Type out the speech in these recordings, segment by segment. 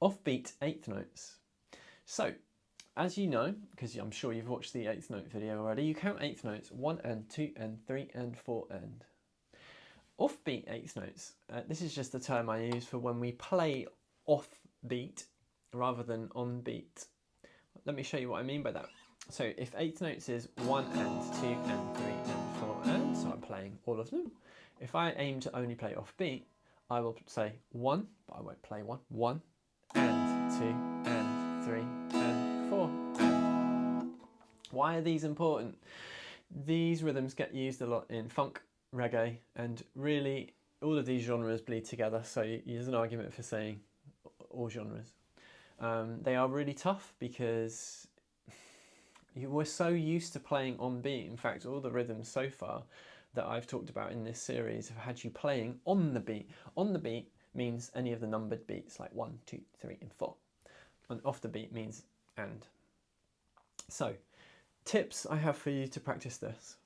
Offbeat 8th notes. So, as you know, because I'm sure you've watched the 8th note video already, you count 8th notes 1 and 2 and 3 and 4 and. Offbeat 8th notes, this is just the term I use for when we play off beat rather than on beat. Let me show you what I mean by that. So if 8th notes is 1 and 2 and 3 and 4 and, so I'm playing all of them. If I aim to only play off beat, I will say 1, but I won't play 1. 1 and 2 and 3 and 4 and. Why are these important? These rhythms get used a lot in funk, reggae, and really all of these genres bleed together, so there's an argument for saying all genres. They are really tough because you were so used to playing on beat. In fact, all the rhythms so far that I've talked about in this series have had you playing on the beat. On the beat means any of the numbered beats like 1, 2, 3 and 4. And off the beat means and. So, tips I have for you to practice this,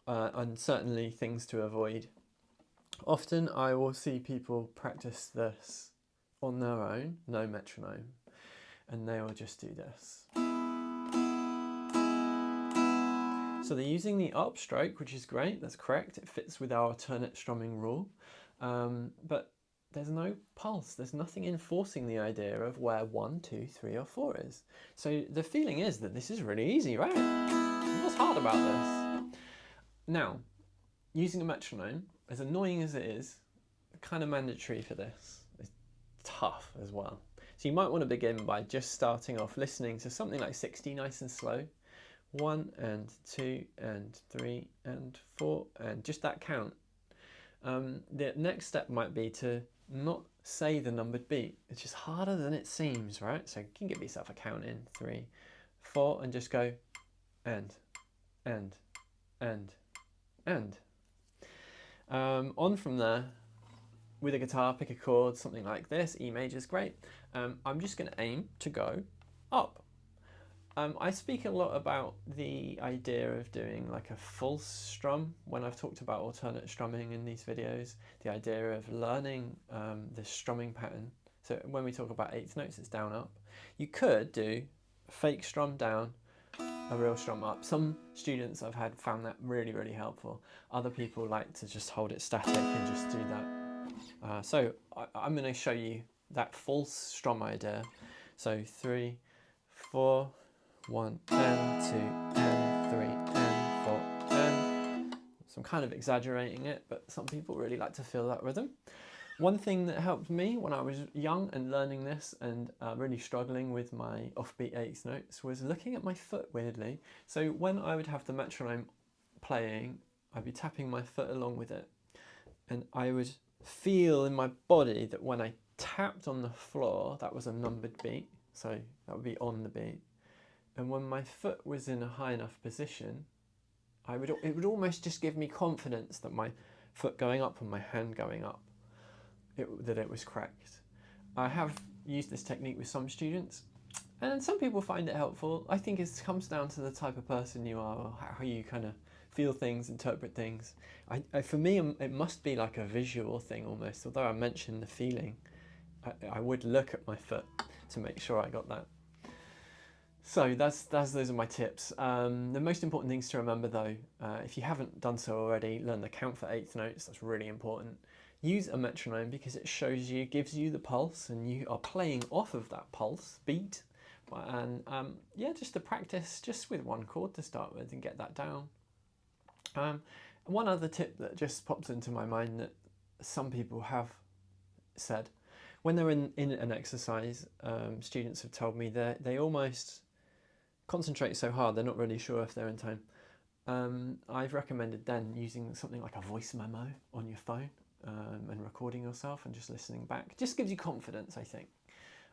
and certainly things to avoid. Often I will see people practice this on their own, no metronome, and they will just do this. So they're using the upstroke, which is great, that's correct, it fits with our alternate strumming rule, but there's no pulse, there's nothing enforcing the idea of where 1, 2, 3 or 4 is. So the feeling is that this is really easy, right? What's hard about this? Now, using a metronome, as annoying as it is, kind of mandatory for this. It's tough as well. So you might want to begin by just starting off listening to something like 60 nice and slow. 1 and 2 and 3 and 4 and just that count. The next step might be to not say the numbered beat. It's just harder than it seems, right? So you can give yourself a count in 3, 4 and just go and. On from there, with a guitar, pick a chord, something like this. E major is great. I'm just going to aim to go up. I speak a lot about the idea of doing like a full strum when I've talked about alternate strumming in these videos. The idea of learning the strumming pattern. So when we talk about 8th notes, it's down up. You could do a fake strum down, a real strum up. Some students I've had found that really, really helpful. Other people like to just hold it static and just do that. So I'm going to show you that full strum idea. So 3, 4, 1 and 2 and 3 and 4 and. So I'm kind of exaggerating it, but some people really like to feel that rhythm. One thing that helped me when I was young and learning this and really struggling with my offbeat 8th notes was looking at my foot weirdly. So when I would have the metronome playing, I'd be tapping my foot along with it, and I would feel in my body that when I tapped on the floor, that was a numbered beat, so that would be on the beat. And when my foot was in a high enough position, it would almost just give me confidence that my foot going up and my hand going up, that it was correct. I have used this technique with some students, and some people find it helpful. I think it comes down to the type of person you are, or how you kind of feel things, interpret things. For me, it must be like a visual thing almost. Although I mentioned the feeling, I would look at my foot to make sure I got that. So those are my tips. The most important things to remember though, if you haven't done so already, learn the count for 8th notes, that's really important. Use a metronome because it gives you the pulse, and you are playing off of that pulse beat. And yeah, just to practice just with one chord to start with and get that down. One other tip that just pops into my mind that some people have said, when they're in an exercise, students have told me that they almost concentrate so hard they're not really sure if they're in time. I've recommended then using something like a voice memo on your phone and recording yourself and just listening back. Just gives you confidence, I think.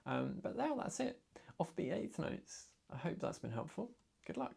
But that's it. Offbeat 8th notes. I hope that's been helpful. Good luck.